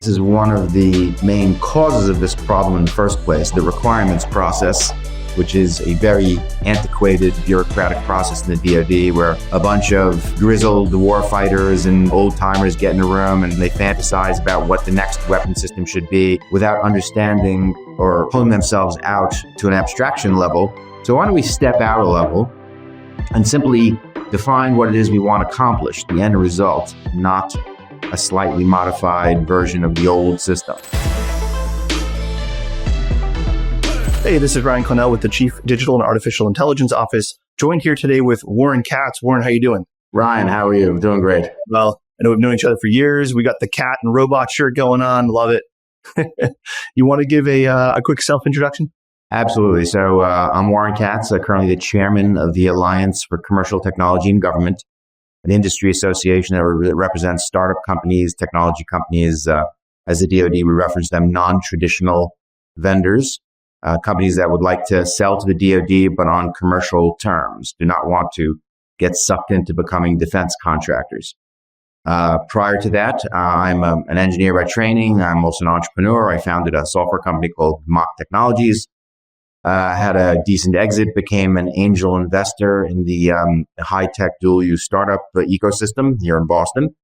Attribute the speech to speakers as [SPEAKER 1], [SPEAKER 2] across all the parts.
[SPEAKER 1] This is one of the main causes of this problem in the first place, the requirements process, which is a very antiquated bureaucratic process in the DoD where a bunch of grizzled warfighters and old timers get in a room and they fantasize about what the next weapon system should be without understanding or pulling themselves out to an abstraction level. So why don't we step out a level and simply define what it is we want to accomplish, the end result, not a slightly modified version of the old system.
[SPEAKER 2] Hey, this is Ryan Connell with the Chief Digital and Artificial Intelligence Office, joined here today with Warren Katz. Warren, how you doing?
[SPEAKER 1] Ryan, how are you? I'm doing great.
[SPEAKER 2] Well, I know we've known each other for years. We got the cat and robot shirt going on. Love it. You want to give a quick self-introduction?
[SPEAKER 1] Absolutely. So I'm Warren Katz, currently the chairman of the Alliance for Commercial Technology and Government, an industry association that represents startup companies, technology companies. As the DoD, we reference them non-traditional vendors, companies that would like to sell to the DoD, but on commercial terms, do not want to get sucked into becoming defense contractors. Prior to that, I'm an engineer by training. I'm also an entrepreneur. I founded a software company called Mock Technologies. Had a decent exit, became an angel investor in the high-tech dual-use startup ecosystem here in Boston.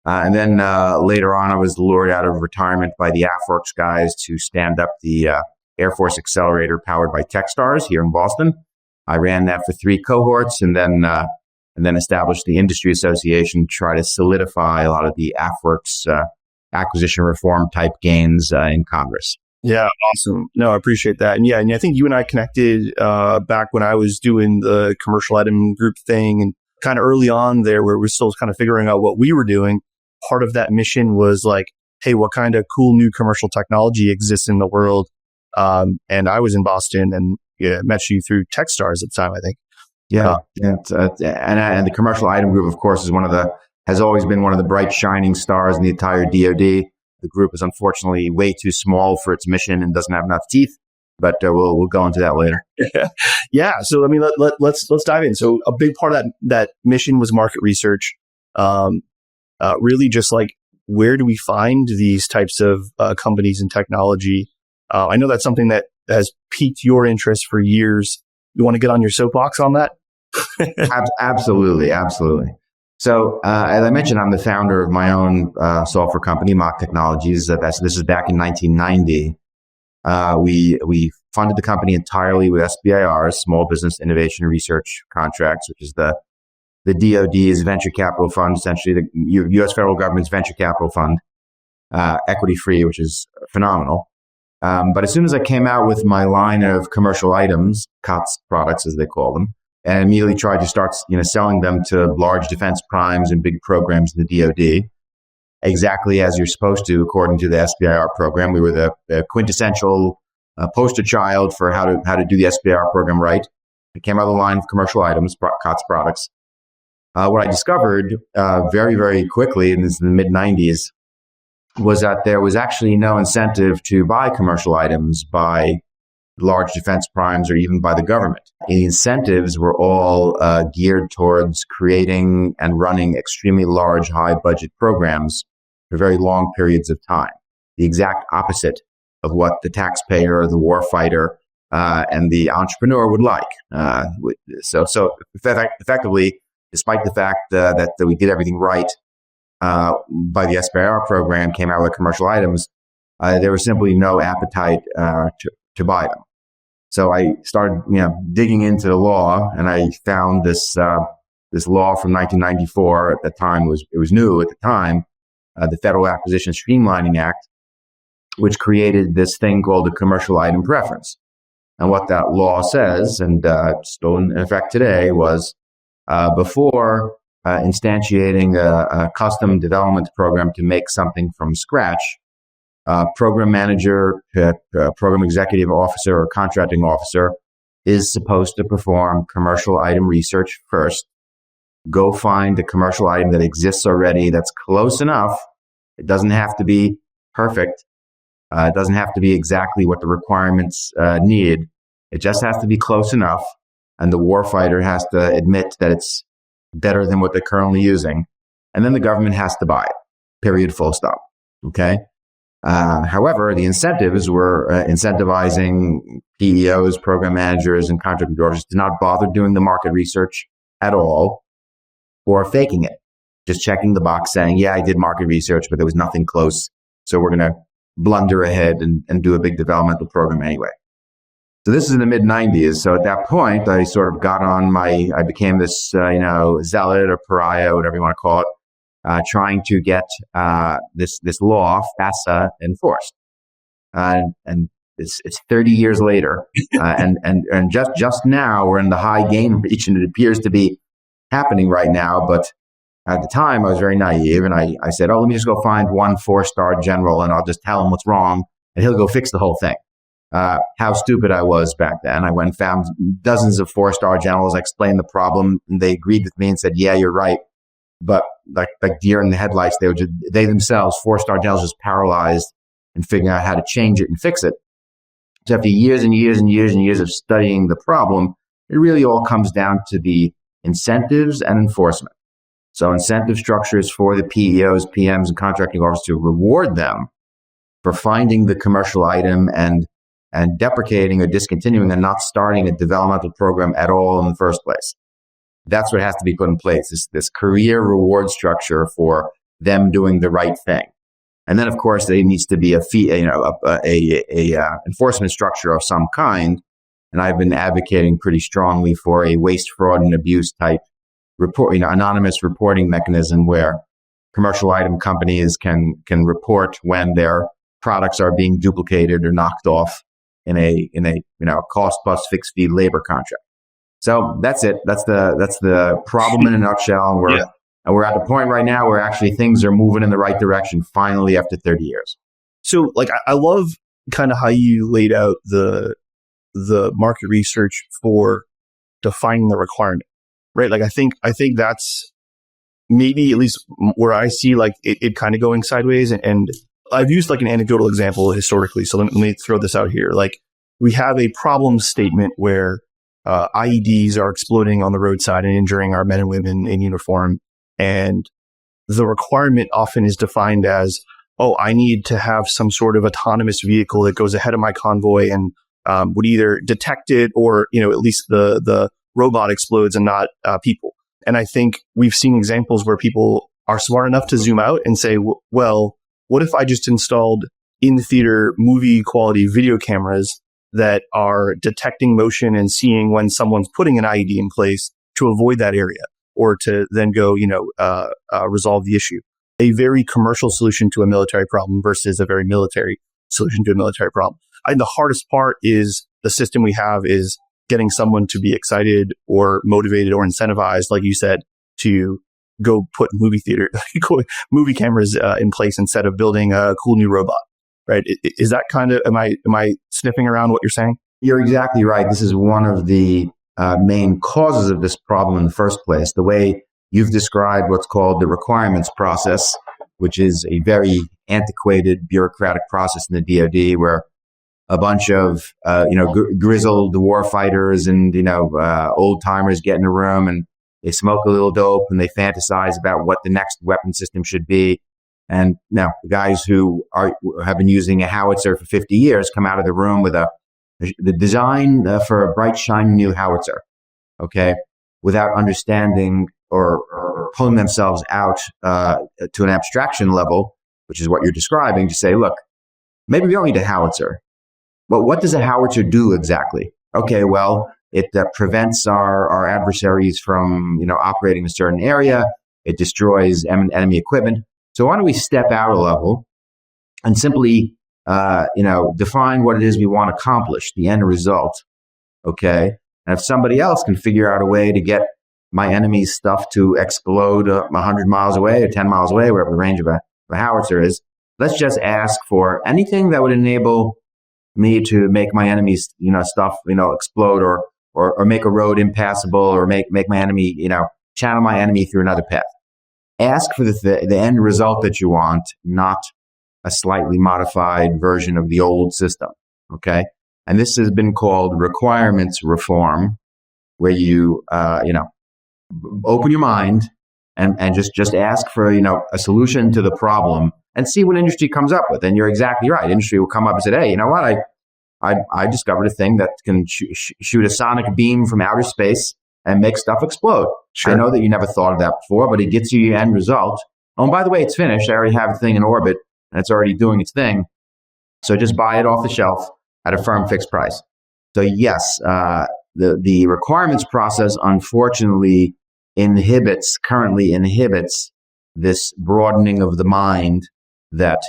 [SPEAKER 1] And then later on, I was lured out of retirement by the AFWorks guys to stand up the Air Force Accelerator powered by Techstars here in Boston. I ran that for 3 cohorts and then established the industry association to try to solidify a lot of the AFWorks acquisition reform type gains in Congress.
[SPEAKER 2] Yeah, awesome. No, I appreciate that. And I think you and I connected back when I was doing the commercial item group thing and kind of early on there where we're still kind of figuring out what we were doing. Part of that mission was like, hey, what kind of cool new commercial technology exists in the world? And I was in Boston and met you through Techstars at the time, I think.
[SPEAKER 1] And the commercial item group, of course, has always been one of the bright shining stars in the entire DoD. The group is unfortunately way too small for its mission and doesn't have enough teeth, but we'll go into that later.
[SPEAKER 2] Yeah. So I mean, let's dive in. So a big part of that mission was market research. Really, just like where do we find these types of companies and technology? I know that's something that has piqued your interest for years. You want to get on your soapbox on that?
[SPEAKER 1] Absolutely. So, as I mentioned, I'm the founder of my own software company, Mock Technologies. This is back in 1990. We funded the company entirely with SBIRs, Small Business Innovation Research Contracts, which is the DoD's venture capital fund, essentially the U.S. federal government's venture capital fund, equity free, which is phenomenal. But as soon as I came out with my line of commercial items, COTS products as they call them, and immediately tried to start, selling them to large defense primes and big programs in the DoD, exactly as you're supposed to, according to the SBIR program. We were the quintessential poster child for how to do the SBIR program right. It came out of the line of commercial items, COTS products. What I discovered very, very quickly, and this is in the mid-90s, was that there was actually no incentive to buy commercial items by large defense primes or even by the government. The incentives were all geared towards creating and running extremely large, high-budget programs for very long periods of time. The exact opposite of what the taxpayer, the warfighter, and the entrepreneur would like. So effectively, despite the fact that we did everything right by the SBIR program, came out with commercial items, there was simply no appetite to buy them. So I started, digging into the law, and I found this law from 1994. At the time, it was new at the time, the Federal Acquisition Streamlining Act, which created this thing called the commercial item preference. And what that law says, and still in effect today, was before instantiating a custom development program to make something from scratch, program manager, program executive officer, or contracting officer is supposed to perform commercial item research first. Go find a commercial item that exists already that's close enough. It doesn't have to be perfect. It doesn't have to be exactly what the requirements need. It just has to be close enough, and the warfighter has to admit that it's better than what they're currently using. And then the government has to buy it. Period. Full stop. Okay? However, the incentives were incentivizing PEOs, program managers, and contract officers to not bother doing the market research at all or faking it. Just checking the box saying, yeah, I did market research, but there was nothing close. So we're going to blunder ahead and do a big developmental program anyway. So this is in the mid 90s. So at that point, I sort of got on I became this, zealot or pariah, whatever you want to call it, trying to get this law, FASA, enforced. And it's 30 years later. And just now we're in the high gain reach, and it appears to be happening right now. But at the time, I was very naive, and I said, let me just go find one 4-star general, and I'll just tell him what's wrong, and he'll go fix the whole thing. How stupid I was back then. I went and found dozens of 4-star generals. I explained the problem, and they agreed with me and said, yeah, you're right. But like deer in the headlights, they themselves, 4-star generals, just paralyzed in figuring out how to change it and fix it. So after years and years and years and years of studying the problem, it really all comes down to the incentives and enforcement. So incentive structures for the PEOs, PMs, and contracting officers to reward them for finding the commercial item and deprecating or discontinuing and not starting a developmental program at all in the first place. That's what has to be put in place, this career reward structure for them doing the right thing. And then, of course, there needs to be a enforcement structure of some kind. And I've been advocating pretty strongly for a waste, fraud, and abuse type report, anonymous reporting mechanism where commercial item companies can report when their products are being duplicated or knocked off in a cost plus fixed fee labor contract. So that's it. That's the problem in a nutshell. And we're at the point right now where actually things are moving in the right direction finally after 30 years.
[SPEAKER 2] So I love kind of how you laid out the market research for defining the requirement, right? I think that's maybe at least where I see it kind of going sideways. And I've used an anecdotal example historically. So let me throw this out here. We have a problem statement where IEDs are exploding on the roadside and injuring our men and women in uniform. And the requirement often is defined as, I need to have some sort of autonomous vehicle that goes ahead of my convoy and would either detect it or, at least the robot explodes and not people. And I think we've seen examples where people are smart enough to zoom out and say, well, what if I just installed in-theater movie quality video cameras that are detecting motion and seeing when someone's putting an IED in place to avoid that area or to then go, resolve the issue. A very commercial solution to a military problem versus a very military solution to a military problem. I think the hardest part is the system we have is getting someone to be excited or motivated or incentivized, like you said, to go put movie cameras in place instead of building a cool new robot. Right? Is that kind of, am I sniffing around what you're saying?
[SPEAKER 1] You're exactly right. This is one of the main causes of this problem in the first place. The way you've described what's called the requirements process, which is a very antiquated bureaucratic process in the DoD where a bunch of, grizzled war fighters and, old timers get in a room and they smoke a little dope and they fantasize about what the next weapon system should be. And now the guys who have been using a howitzer for 50 years come out of the room with the design for a bright, shiny new howitzer, okay, without understanding or pulling themselves out to an abstraction level, which is what you're describing, to say, look, maybe we don't need a howitzer. But what does a howitzer do exactly? Okay, well, it prevents our adversaries from operating in a certain area. It destroys enemy equipment. So why don't we step out a level and simply, define what it is we want to accomplish, the end result, okay? And if somebody else can figure out a way to get my enemy's stuff to explode 100 miles away or 10 miles away, wherever the range of a howitzer is, let's just ask for anything that would enable me to make my enemy's, stuff, explode or make a road impassable or make my enemy, channel my enemy through another path. Ask for the end result that you want, not a slightly modified version of the old system, okay? And this has been called requirements reform, where you, open your mind and just ask for, a solution to the problem and see what industry comes up with. And you're exactly right. Industry will come up and say, hey, you know what? I discovered a thing that can shoot a sonic beam from outer space and make stuff explode.
[SPEAKER 2] Sure.
[SPEAKER 1] I know that you never thought of that before, but it gets you your end result. Oh, and by the way, it's finished. I already have a thing in orbit, and it's already doing its thing. So just buy it off the shelf at a firm fixed price. So yes, the requirements process, unfortunately, currently inhibits this broadening of the mind that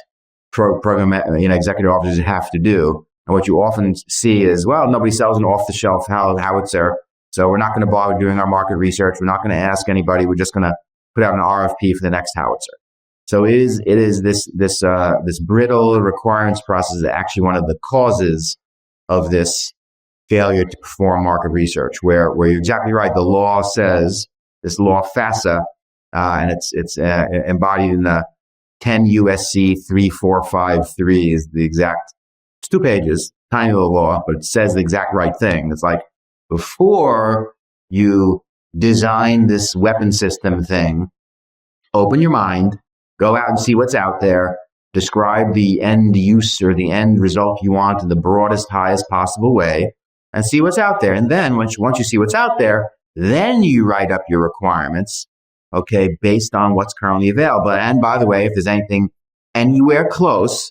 [SPEAKER 1] program executive officers have to do. And what you often see is, well, nobody sells an off-the-shelf howitzer, so we're not going to bother doing our market research. We're not going to ask anybody. We're just going to put out an RFP for the next howitzer. So it is this brittle requirements process is actually one of the causes of this failure to perform market research, where you're exactly right. The law says, this law FASA, and it's embodied in the 10 USC 3453 is the exact, it's 2 pages, tiny little law, but it says the exact right thing. It's like, before you design this weapon system thing, open your mind, go out and see what's out there, describe the end use or the end result you want in the broadest, highest possible way, and see what's out there. And then once you see what's out there, then you write up your requirements, okay, based on what's currently available. And by the way, if there's anything anywhere close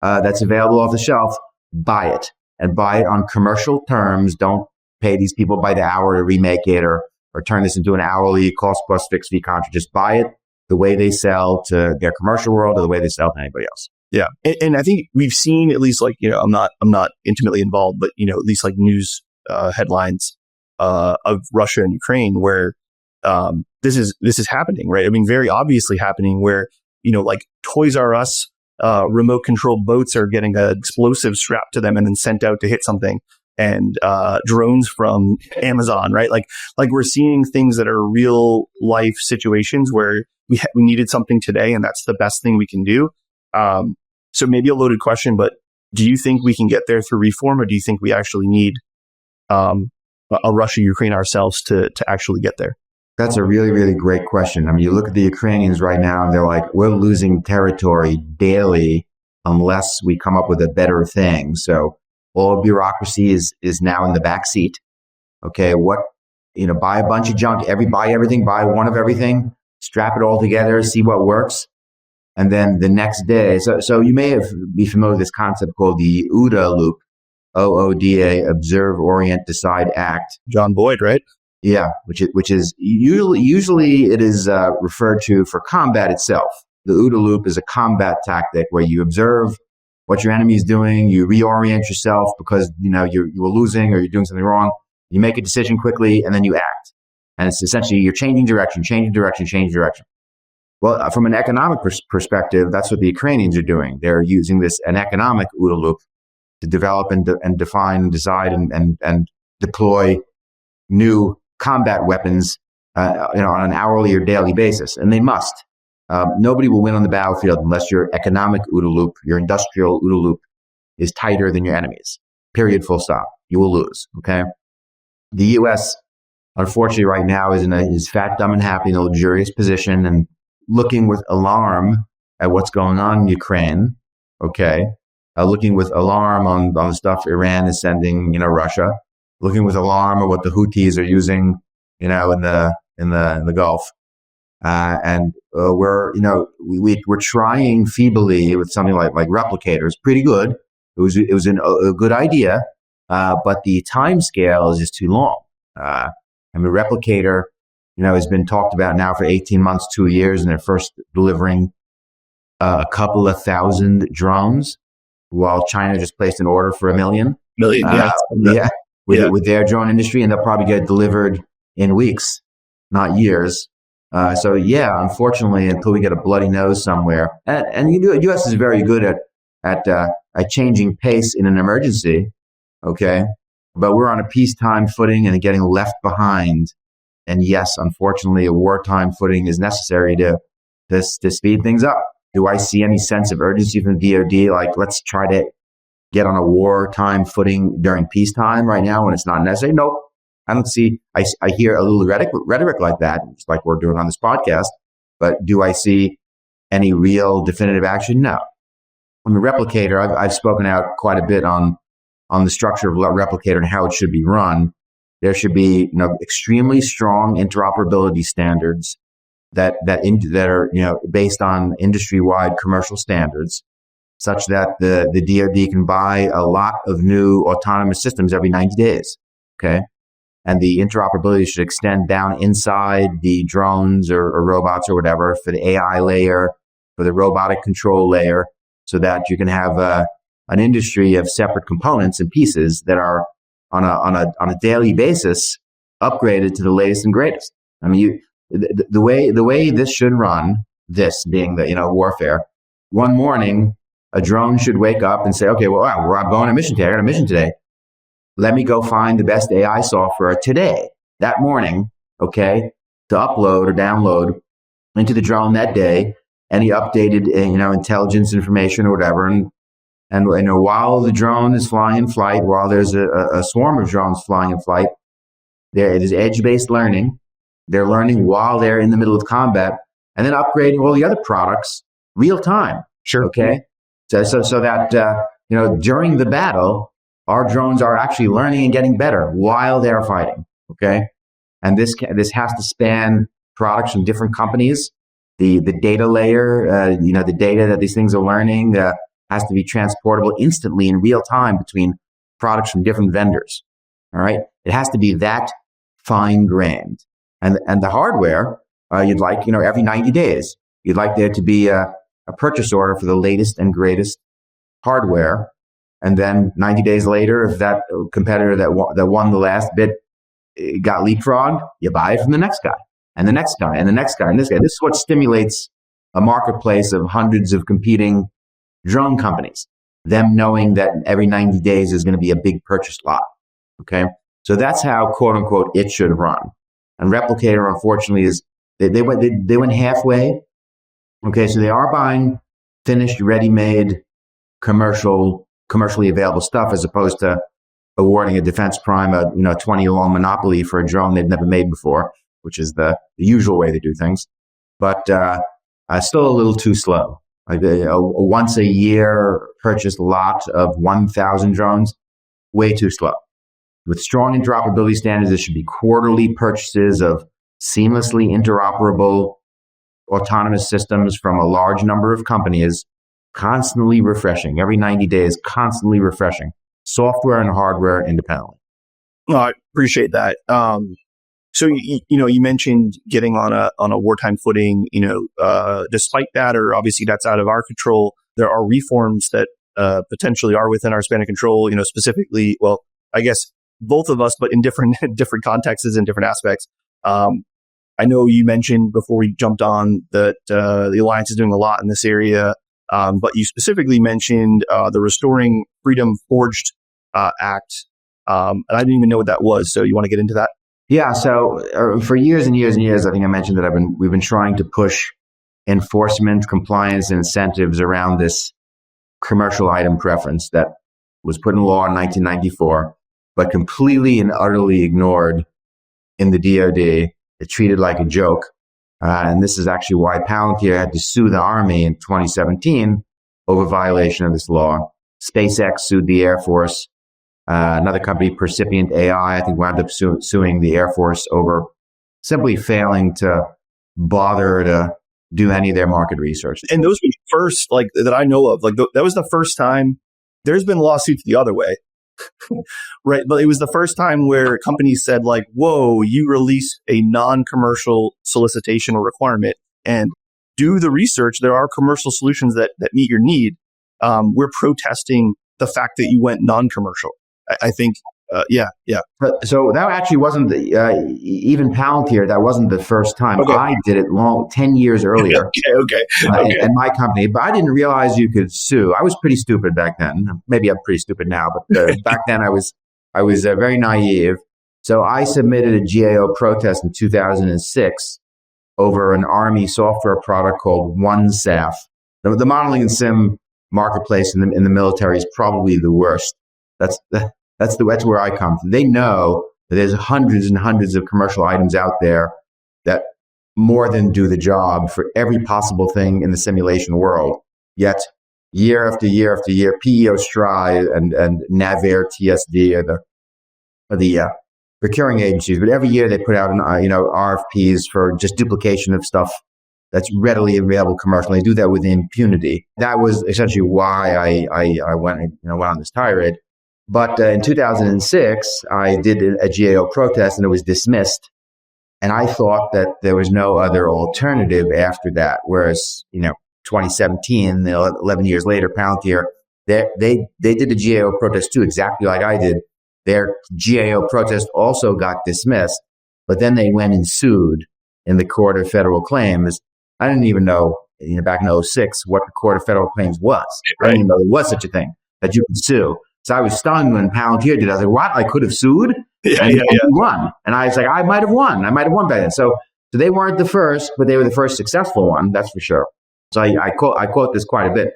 [SPEAKER 1] that's available off the shelf, buy it. And buy it on commercial terms. Don't pay these people by the hour to remake it or turn this into an hourly cost plus fixed fee contract. Just buy it the way they sell to their commercial world or the way they sell to anybody else.
[SPEAKER 2] Yeah. And I think we've seen at least I'm not intimately involved, but, at least like news headlines of Russia and Ukraine where this is happening, right? I mean, very obviously happening where, like Toys R Us remote controlled boats are getting an explosive strapped to them and then sent out to hit something. And drones from Amazon, right? Like we're seeing things that are real life situations where we needed something today, and that's the best thing we can do. So maybe a loaded question, but do you think we can get there through reform, or do you think we actually need a Russia-Ukraine ourselves to actually get there?
[SPEAKER 1] That's a really, really great question. I mean, you look at the Ukrainians right now, and they're like, we're losing territory daily unless we come up with a better thing. So all bureaucracy is now in the back seat. Okay, buy a bunch of junk, buy everything, buy one of everything, strap it all together, see what works. And then the next day, so you may be familiar with this concept called the OODA loop, OODA, Observe, Orient, Decide, Act.
[SPEAKER 2] John Boyd, right?
[SPEAKER 1] Yeah, which is usually it is referred to for combat itself. The OODA loop is a combat tactic where you observe what your enemy is doing, you reorient yourself because you were losing or you're doing something wrong. You make a decision quickly and then you act. And it's essentially you're changing direction. Well, from an economic perspective, that's what the Ukrainians are doing. They're using an economic OODA loop to develop and define and decide and deploy new combat weapons on an hourly or daily basis. And they must. Nobody will win on the battlefield unless your economic OODA loop, your industrial OODA loop, is tighter than your enemy's. Period. Full stop. You will lose. Okay. The U.S. unfortunately right now is fat, dumb, and happy in a luxurious position and looking with alarm at what's going on in Ukraine. Okay. Looking with alarm on the stuff Iran is sending, Russia. Looking with alarm at what the Houthis are using, in the Gulf. And we're trying feebly with something like Replicators. Pretty good. It was a good idea, but the time scale is just too long. Replicator, has been talked about now for 18 months, 2 years, and they're first delivering a couple of thousand drones, while China just placed an order for 1 million. With their drone industry, and they'll probably get delivered in weeks, not years. Unfortunately, until we get a bloody nose somewhere, and the U.S. is very good at changing pace in an emergency, okay? But we're on a peacetime footing and getting left behind. And yes, unfortunately, a wartime footing is necessary to speed things up. Do I see any sense of urgency from the DoD? Like, let's try to get on a wartime footing during peacetime right now when it's not necessary? Nope. I don't see, I hear a little rhetoric like that, just like we're doing on this podcast. But do I see any real definitive action? No. I mean, Replicator, I've spoken out quite a bit on the structure of Replicator and how it should be run. There should be, extremely strong interoperability standards that are, based on industry-wide commercial standards, such that the DoD can buy a lot of new autonomous systems every 90 days. Okay. And the interoperability should extend down inside the drones or robots or whatever for the AI layer, for the robotic control layer, so that you can have an industry of separate components and pieces that are on a daily basis upgraded to the latest and greatest. I mean, the way this should run, this being the warfare, one morning a drone should wake up and say, okay, well, I'm going on a mission today. I got a mission today. Let me go find the best AI software today, that morning, okay, to upload or download into the drone that day, any updated, intelligence information or whatever. And while the drone is flying in flight, while there's a swarm of drones flying in flight, it is edge-based learning. They're learning while they're in the middle of combat, and then upgrading all the other products real time.
[SPEAKER 2] Sure.
[SPEAKER 1] Okay. So that, during the battle, our drones are actually learning and getting better while they're fighting. Okay. And this has to span products from different companies. The data layer, the data that these things are learning, has to be transportable instantly in real time between products from different vendors. All right. It has to be that fine grained. And the hardware, you'd like, every 90 days, you'd like there to be a purchase order for the latest and greatest hardware. And then 90 days later, if that competitor that won the last bid got leapfrogged, you buy it from the next guy and the next guy and the next guy and this guy. This is what stimulates a marketplace of hundreds of competing drone companies, them knowing that every 90 days is going to be a big purchase lot. Okay. So that's how, quote unquote, it should run. And Replicator, unfortunately, they went halfway. Okay. So they are buying finished, ready-made, commercially available stuff, as opposed to awarding a defense prime a 20-year-long monopoly for a drone they've never made before, which is the usual way to do things. But still a little too slow. Like a once a year purchase lot of 1,000 drones, way too slow. With strong interoperability standards, there should be quarterly purchases of seamlessly interoperable autonomous systems from a large number of companies, constantly refreshing, every 90 days, constantly refreshing software and hardware independently.
[SPEAKER 2] No, I appreciate that. So you mentioned getting on a wartime footing. Despite that, or obviously that's out of our control, there are reforms that potentially are within our span of control. Specifically, well, I guess both of us, but in different contexts and different aspects. I know you mentioned before we jumped on that the Alliance is doing a lot in this area, but you specifically mentioned the Restoring Freedom Forged Act, and I didn't even know what that was. So you want to get into that?
[SPEAKER 1] Yeah. So for years and years and years, I think I mentioned that we've been trying to push enforcement, compliance, and incentives around this commercial item preference that was put in law in 1994, but completely and utterly ignored in the DoD. It's treated like a joke. And this is actually why Palantir had to sue the Army in 2017 over violation of this law. SpaceX sued the Air Force. Another company, Percipient AI, I think wound up suing the Air Force over simply failing to bother to do any of their market research.
[SPEAKER 2] And those were first, that I know of. That was the first time. There's been lawsuits the other way. Right. But it was the first time where companies said whoa, you release a non-commercial solicitation or requirement and do the research. There are commercial solutions that meet your need. We're protesting the fact that you went non-commercial. I think, yeah.
[SPEAKER 1] So that actually wasn't even Palantir. That wasn't the first time. Okay. I did it 10 years earlier.
[SPEAKER 2] Okay.
[SPEAKER 1] In my company, but I didn't realize you could sue. I was pretty stupid back then. Maybe I'm pretty stupid now, but back then I was very naive. So I submitted a GAO protest in 2006 over an Army software product called OneSAF. The modeling and sim marketplace in the military is probably the worst. That's where I come from. They know that there's hundreds and hundreds of commercial items out there that more than do the job for every possible thing in the simulation world. Yet, year after year after year, PEO STRI and NAVAIR TSD are the procuring agencies, but every year they put out RFPs for just duplication of stuff that's readily available commercially. They do that with impunity. That was essentially why I went on this tirade. But in 2006, I did a GAO protest and it was dismissed. And I thought that there was no other alternative after that. Whereas, 2017, 11 years later, Palantir, they did a GAO protest too, exactly like I did. Their GAO protest also got dismissed, but then they went and sued in the Court of Federal Claims. I didn't even know, back in 2006, what the Court of Federal Claims was. Right. I didn't even know there was such a thing that you could sue. So I was stunned when Palantir did it. I was like, what? I could have sued? And won. And I was like, I might have won. I might have won by then. So they weren't the first, but they were the first successful one. That's for sure. So I quote this quite a bit.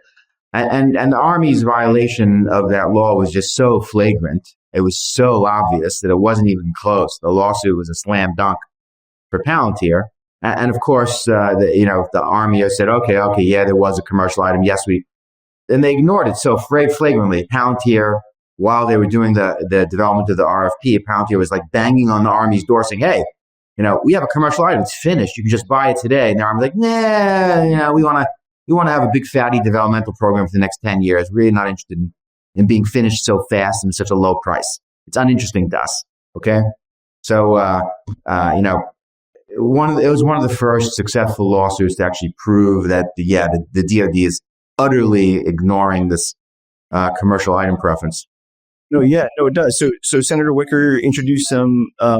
[SPEAKER 1] And the Army's violation of that law was just so flagrant. It was so obvious that it wasn't even close. The lawsuit was a slam dunk for Palantir. And of course, the Army said, okay, yeah, there was a commercial item. Yes, and they ignored it so flagrantly. Palantir, while they were doing the development of the RFP, Palantir was like banging on the Army's door saying, hey, we have a commercial item. It's finished. You can just buy it today. And the Army's like, nah, we want to have a big fatty developmental program for the next 10 years. Really not interested in being finished so fast and such a low price. It's uninteresting to us. Okay. So, it was one of the first successful lawsuits to actually prove that the DoD is utterly ignoring this commercial item preference.
[SPEAKER 2] No, it does. So Senator Wicker introduced some.
[SPEAKER 1] So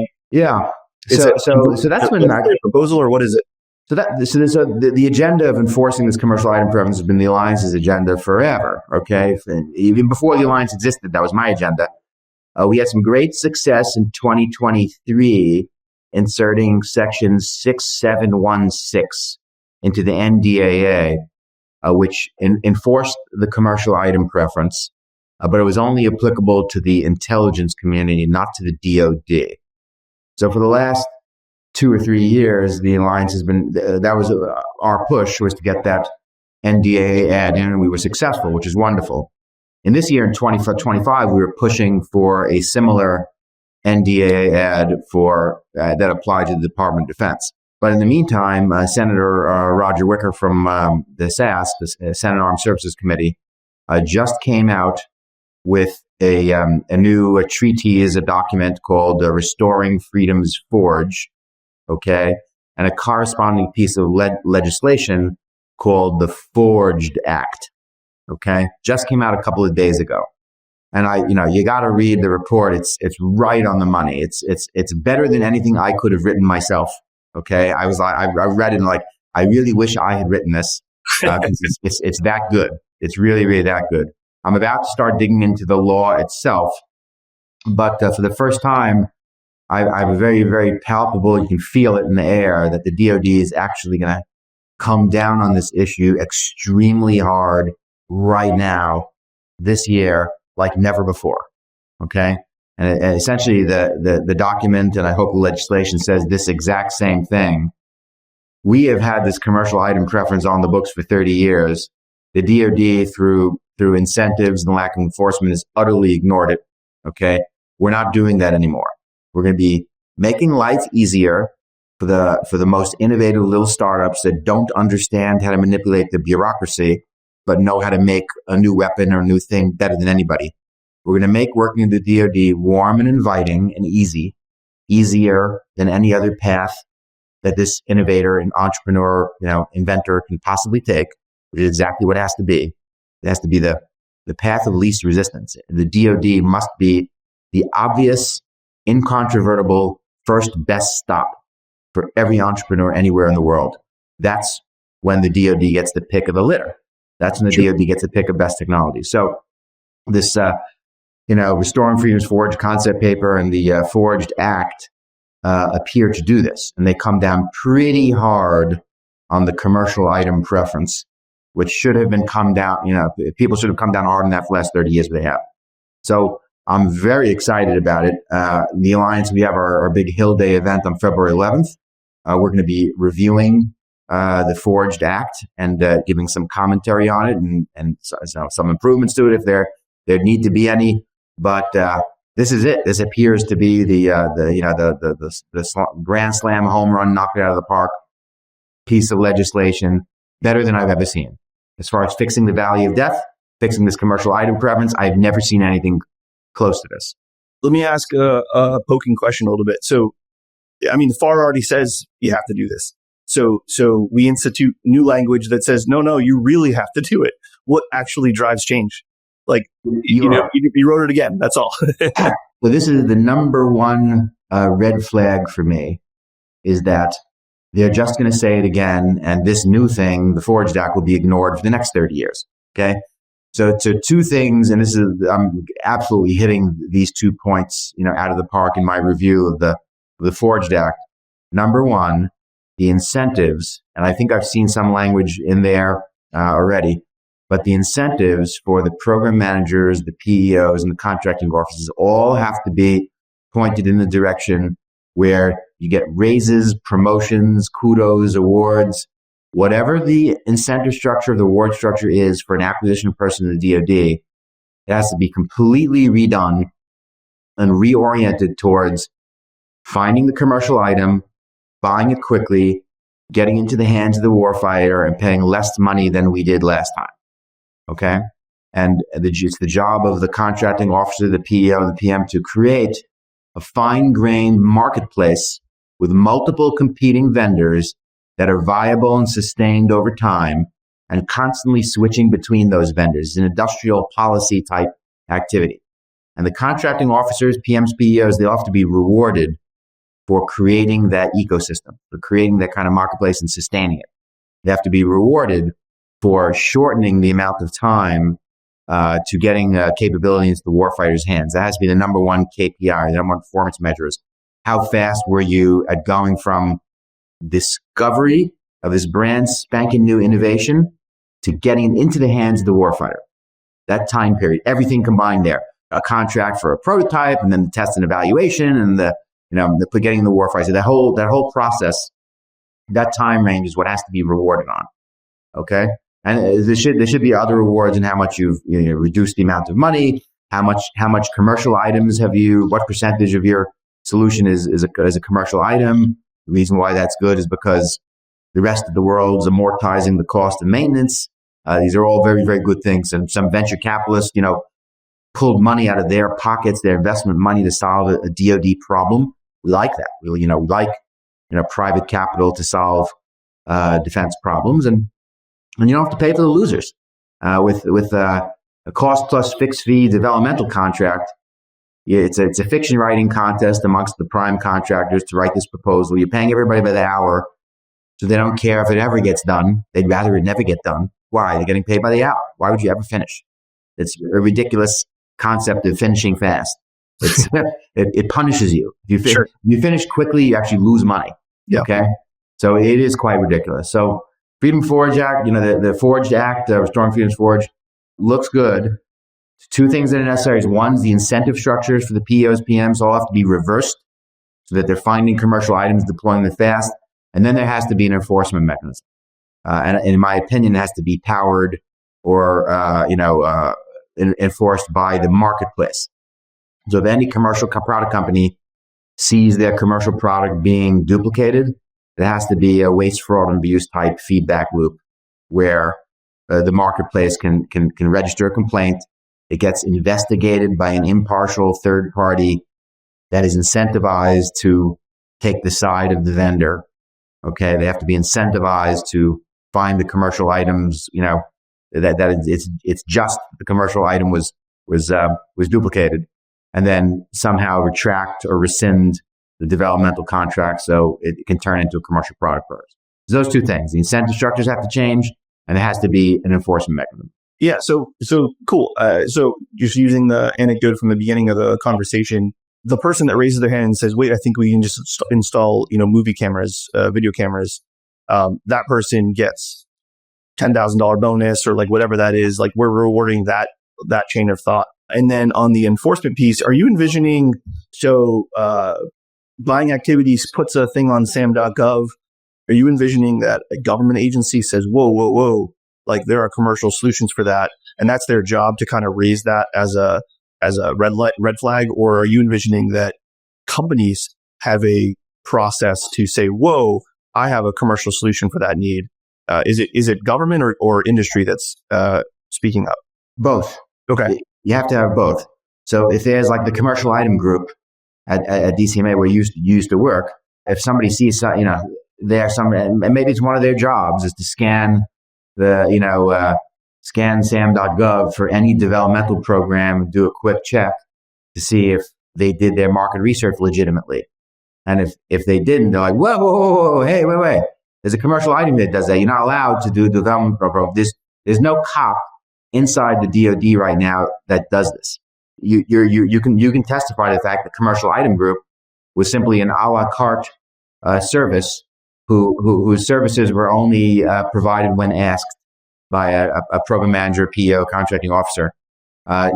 [SPEAKER 1] that's been
[SPEAKER 2] a proposal, or what is it?
[SPEAKER 1] So the agenda of enforcing this commercial item preference has been the Alliance's agenda forever. Okay, and even before the Alliance existed, that was my agenda. We had some great success in 2023, inserting Section 6716 into the NDAA, which enforced the commercial item preference, but it was only applicable to the intelligence community, not to the DoD. So for the last 2 or 3 years, the Alliance has been, that was our push, was to get that NDAA ad in, and we were successful, which is wonderful. In this year, in 2025, we were pushing for a similar NDAA ad that applied to the Department of Defense. But in the meantime, Senator Roger Wicker from the SAS, the Senate Armed Services Committee, just came out with a new treatise, a document called Restoring Freedom's Forge, okay, and a corresponding piece of legislation called the Forged Act, okay, just came out a couple of days ago. And you got to read the report. It's right on the money. It's better than anything I could have written myself. Okay, I read it and I really wish I had written this because it's that good. It's really, really that good. I'm about to start digging into the law itself, but for the first time, I have a very, very palpable, you can feel it in the air, that the DoD is actually going to come down on this issue extremely hard right now, this year, like never before. Okay. And essentially the document, and I hope the legislation, says this exact same thing. We have had this commercial item preference on the books for 30 years. The DoD, through incentives and lack of enforcement, has utterly ignored it. Okay. We're not doing that anymore. We're going to be making life easier for the most innovative little startups that don't understand how to manipulate the bureaucracy, but know how to make a new weapon or a new thing better than anybody. We're going to make working in the DoD warm and inviting and easier than any other path that this innovator and entrepreneur, inventor can possibly take, which is exactly what it has to be. It has to be the path of least resistance. The DoD must be the obvious, incontrovertible, first best stop for every entrepreneur anywhere in the world. That's when the DoD gets the pick of the litter. That's when the DoD gets the pick of best technology. So this, Restoring Freedom's Forge concept paper and the Forged Act appear to do this. And they come down pretty hard on the commercial item preference, which should have been come down, people should have come down hard on that for the last 30 years, but they have. So I'm very excited about it. The Alliance, we have our big Hill Day event on February 11th. We're going to be reviewing the Forged Act and giving some commentary on it and some improvements to it if there need to be any. But this is it. This appears to be the grand slam home run, knock it out of the park piece of legislation, better than I've ever seen. As far as fixing the value of death, fixing this commercial item preference, I've never seen anything close to this.
[SPEAKER 2] Let me ask a poking question a little bit. So, I mean, the FAR already says you have to do this. So we institute new language that says, no, you really have to do it. What actually drives change? Like, you wrote it again. That's all.
[SPEAKER 1] So this is the number one red flag for me, is that they're just going to say it again. And this new thing, the Forged Act, will be ignored for the next 30 years. Okay. So two things, and this is, I'm absolutely hitting these 2 points, out of the park in my review of the Forged Act. Number one, the incentives, and I think I've seen some language in there already, but the incentives for the program managers, the PEOs, and the contracting officers all have to be pointed in the direction where you get raises, promotions, kudos, awards, whatever the incentive structure, the award structure is for an acquisition person in the DoD, it has to be completely redone and reoriented towards finding the commercial item, buying it quickly, getting into the hands of the warfighter, and paying less money than we did last time. Okay? And it's the job of the contracting officer, the PEO, and the PM to create a fine-grained marketplace with multiple competing vendors that are viable and sustained over time, and constantly switching between those vendors. It's an industrial policy type activity. And the contracting officers, PMs, PEOs, they'll have to be rewarded for creating that ecosystem, for creating that kind of marketplace and sustaining it. They have to be rewarded for shortening the amount of time to getting capability into the warfighter's hands. That has to be the number one KPI, the number one performance measures. How fast were you at going from discovery of this brand spanking new innovation to getting into the hands of the warfighter? That time period, everything combined there. A contract for a prototype, and then the test and evaluation, and the getting the warfighter. So that whole process, that time range is what has to be rewarded on. Okay, and there should be other rewards in how much you've reduced the amount of money, how much commercial items have you, what percentage of your solution is a commercial item. The reason why that's good is because the rest of the world's amortizing the cost of maintenance. These are all very, very good things. And some venture capitalists, pulled money out of their pockets, their investment money, to solve a DoD problem. We like that. We like private capital to solve defense problems, and you don't have to pay for the losers. With a cost plus fixed fee developmental contract, it's a fiction writing contest amongst the prime contractors to write this proposal. You're paying everybody by the hour, so they don't care if it ever gets done. They'd rather it never get done. Why? They're getting paid by the hour. Why would you ever finish? It's a ridiculous concept of finishing fast. It punishes you. If you finish quickly, you actually lose money.
[SPEAKER 2] Yeah.
[SPEAKER 1] Okay. So it is quite ridiculous. So Freedom Forge Act, the Forged Act, Restoring Freedom's Forge, looks good. Two things that are necessary is, one, the incentive structures for the PEOs, PMs all have to be reversed so that they're finding commercial items, deploying them fast. And then there has to be an enforcement mechanism. And in my opinion, it has to be powered or, enforced by the marketplace. So if any commercial product company sees their commercial product being duplicated, there has to be a waste, fraud, and abuse type feedback loop where the marketplace can register a complaint. It gets investigated by an impartial third party that is incentivized to take the side of the vendor. Okay, they have to be incentivized to find the commercial items. It's just the commercial item was duplicated, and then somehow retract or rescind the developmental contract so it can turn into a commercial product first. So those two things: the incentive structures have to change, and there has to be an enforcement mechanism.
[SPEAKER 2] Yeah. So cool. So just using the anecdote from the beginning of the conversation, the person that raises their hand and says, "Wait, I think we can just install, movie cameras, video cameras." That person gets $10,000 bonus or like whatever that is. Like, we're rewarding that chain of thought. And then on the enforcement piece, are you envisioning buying activities puts a thing on sam.gov, are you envisioning that a government agency says, whoa, like there are commercial solutions for that, and that's their job to kind of raise that as a red flag? Or are you envisioning that companies have a process to say, whoa, I have a commercial solution for that need? Is it government or industry that's speaking up?
[SPEAKER 1] Both.
[SPEAKER 2] Okay.
[SPEAKER 1] You have to have both. So if there's like the commercial item group at DCMA where you used to work, if somebody sees, there's some, and maybe it's one of their jobs is to scan scan sam.gov for any developmental program, do a quick check to see if they did their market research legitimately. And if they didn't, they're like, whoa, hey, wait. There's a commercial item that does that. You're not allowed to do a development program. There's no cop inside the DoD right now that does this. You can testify to the fact that commercial item group was simply an a la carte service whose services were only provided when asked by a program manager, PO, contracting officer.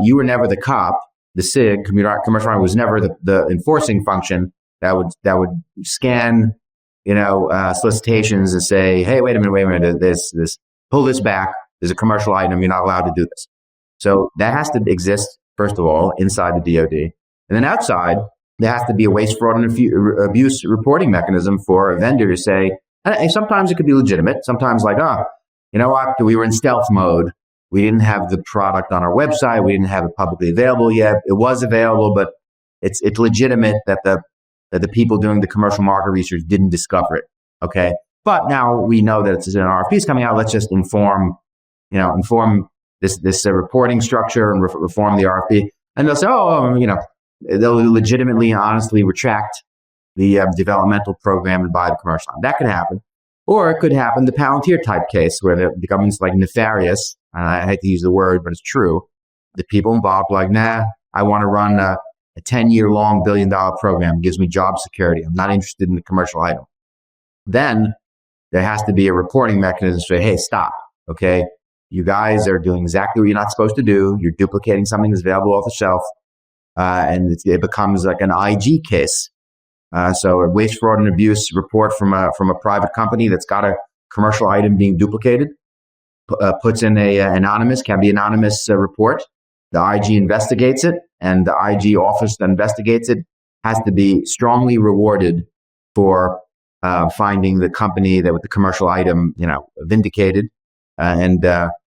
[SPEAKER 1] You were never the cop. The SIG, commercial item, was never the enforcing function that would scan solicitations and say, hey, wait a minute, this pull this back. There's a commercial item. You're not allowed to do this. So that has to exist, first of all, inside the DoD. And then outside, there has to be a waste, fraud, and abuse reporting mechanism for a vendor to say, and sometimes it could be legitimate. Sometimes like, you know what? We were in stealth mode. We didn't have the product on our website. We didn't have it publicly available yet. It was available, but it's legitimate that the people doing the commercial market research didn't discover it. Okay. But now we know that it's an RFP is coming out. Let's just inform this reporting structure and reform the RFP. And they'll say, they'll legitimately, honestly retract the developmental program and buy the commercial line. That could happen. Or it could happen the Palantir type case where the government's like nefarious. I hate to use the word, but it's true. The people involved are like, nah, I want to run a 10-year long $1 billion program. It gives me job security. I'm not interested in the commercial item. Then there has to be a reporting mechanism to say, hey, stop. Okay. You guys are doing exactly what you're not supposed to do. You're duplicating something that's available off the shelf. And it becomes like an IG case. So a waste, fraud, and abuse report from a private company that's got a commercial item being duplicated, puts in an anonymous report. The IG investigates it, and the IG office that investigates it has to be strongly rewarded for finding the company that with the commercial item, vindicated, and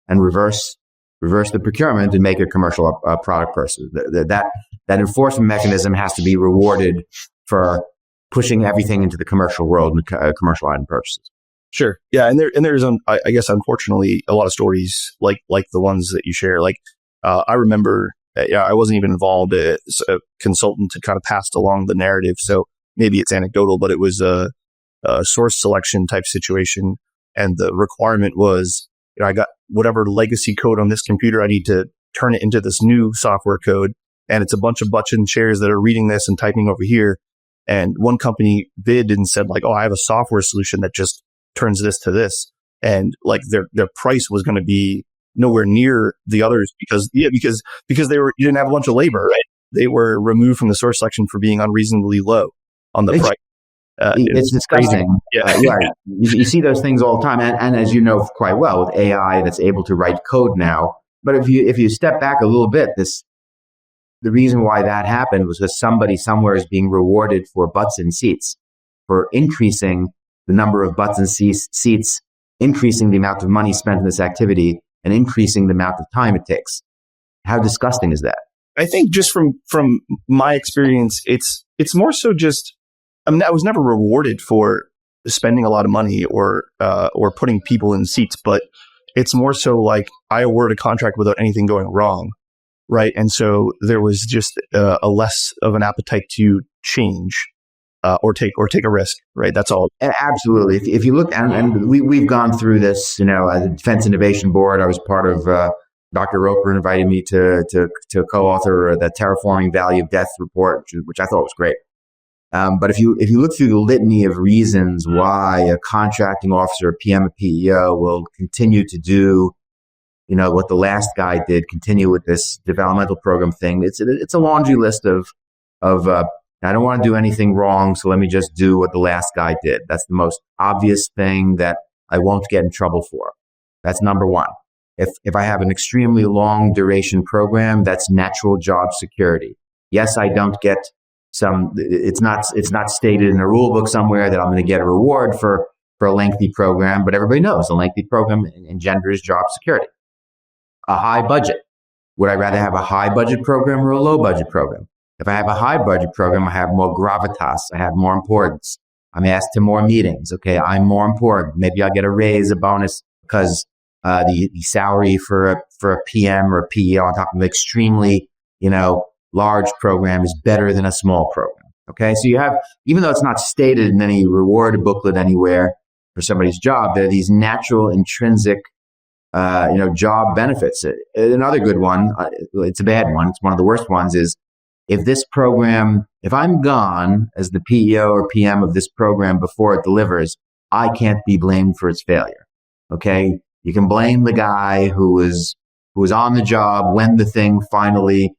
[SPEAKER 1] reverse the procurement and make a commercial product person. That enforcement mechanism has to be rewarded for pushing everything into the commercial world and commercial item purchases.
[SPEAKER 2] Sure. Yeah. And there's, I guess, unfortunately, a lot of stories like the ones that you share. Like, I remember, I wasn't even involved. A consultant had kind of passed along the narrative. So maybe it's anecdotal, but it was a source selection type situation. And the requirement was, I got whatever legacy code on this computer, I need to turn it into this new software code. And it's a bunch of butts and chairs that are reading this and typing over here. And one company bid and said like, I have a software solution that just turns this to this. And like their price was going to be nowhere near the others because you didn't have a bunch of labor, right? They were removed from the source selection for being unreasonably low on the price.
[SPEAKER 1] It's disgusting. Yeah. You see those things all the time. And as you know quite well, with AI that's able to write code now. But if you step back a little bit, the reason why that happened was because somebody somewhere is being rewarded for butts and seats, for increasing the number of butts and seats, increasing the amount of money spent in this activity, and increasing the amount of time it takes. How disgusting is that?
[SPEAKER 2] I think just from my experience, it's more so just, I was never rewarded for spending a lot of money or putting people in seats, but it's more so like I award a contract without anything going wrong. Right. And so there was just a less of an appetite to change or take a risk. Right. That's all.
[SPEAKER 1] Absolutely. If you look, and we've gone through this, the Defense Innovation Board, I was part of Dr. Roper invited me to co-author the Terraforming Value of Death report, which I thought was great. But if you look through the litany of reasons why a contracting officer, a PM, a PEO will continue to do what the last guy did, continue with this developmental program thing. It's a laundry list of I don't want to do anything wrong, so let me just do what the last guy did. That's the most obvious thing that I won't get in trouble for. That's number one. If I have an extremely long duration program, that's natural job security. Yes, I don't get it's not stated in a rule book somewhere that I'm going to get a reward for a lengthy program, but everybody knows a lengthy program engenders job security. A high budget. Would I rather have a high budget program or a low budget program? If I have a high budget program, I have more gravitas. I have more importance. I'm asked to more meetings. Okay, I'm more important. Maybe I'll get a raise, a bonus, because the salary for a PM or a PE on top of an extremely, large program is better than a small program. Okay, so you have, even though it's not stated in any reward booklet anywhere for somebody's job, there are these natural, intrinsic, job benefits. Another good one, it's a bad one, it's one of the worst ones, is if I'm gone as the PEO or PM of this program before it delivers, I can't be blamed for its failure. Okay, you can blame the guy who was on the job when the thing finally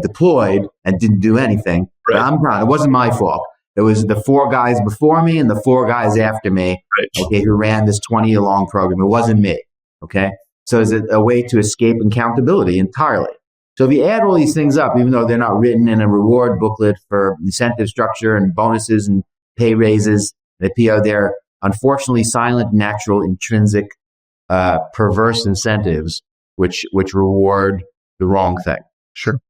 [SPEAKER 1] deployed and didn't do anything. Right. I'm gone. It wasn't my fault. It was the 4 guys before me and the 4 guys after me, right, okay, who ran this 20-year long program. It wasn't me. Okay, so it's a way to escape accountability entirely. So if you add all these things up, even though they're not written in a reward booklet for incentive structure and bonuses and pay raises, the PO, they're unfortunately silent, natural, intrinsic, perverse incentives which reward the wrong thing.
[SPEAKER 2] Sure.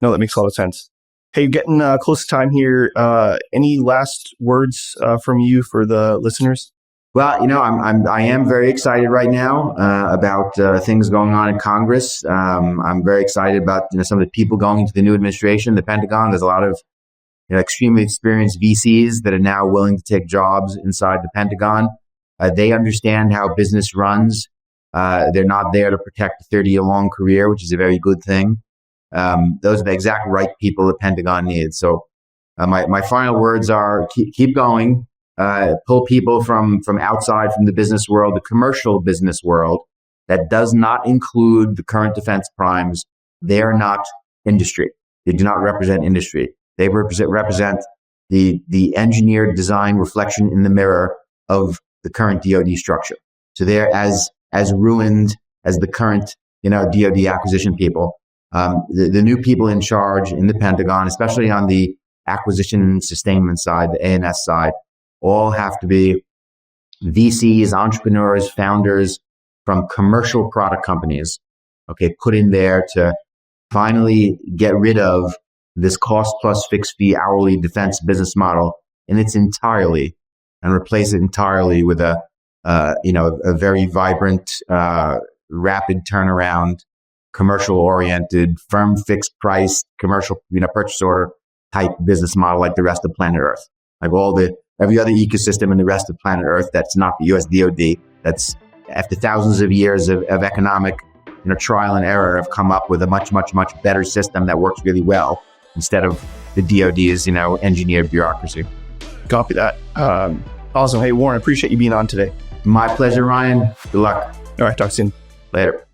[SPEAKER 2] No, that makes a lot of sense. Hey, getting close to time here. Any last words from you for the listeners?
[SPEAKER 1] Well, I am very excited right now about things going on in Congress. I'm very excited about some of the people going into the new administration, the Pentagon. There's a lot of extremely experienced VCs that are now willing to take jobs inside the Pentagon. They understand how business runs. They're not there to protect a 30-year long career, which is a very good thing. Those are the exact right people the Pentagon needs. So my final words are keep going. Pull people from outside, from the business world, the commercial business world. That does not include the current defense primes. They are not industry. They do not represent industry. They represent the engineered design reflection in the mirror of the current DoD structure. So they're as ruined as the current DoD acquisition people. The new people in charge in the Pentagon, especially on the acquisition and sustainment side, the A&S side, all have to be VCs, entrepreneurs, founders from commercial product companies, okay, put in there to finally get rid of this cost plus fixed fee hourly defense business model in its entirety and replace it entirely with a very vibrant, rapid turnaround, commercial oriented, firm fixed price, commercial, purchase order type business model like the rest of planet Earth. Like every other ecosystem in the rest of planet Earth that's not the US DoD, that's after thousands of years of economic trial and error, have come up with a much, much, much better system that works really well instead of the DoD's, engineered bureaucracy.
[SPEAKER 2] Copy that. Awesome. Hey, Warren, I appreciate you being on today.
[SPEAKER 1] My pleasure, Ryan. Good luck.
[SPEAKER 2] All right. Talk soon.
[SPEAKER 1] Later.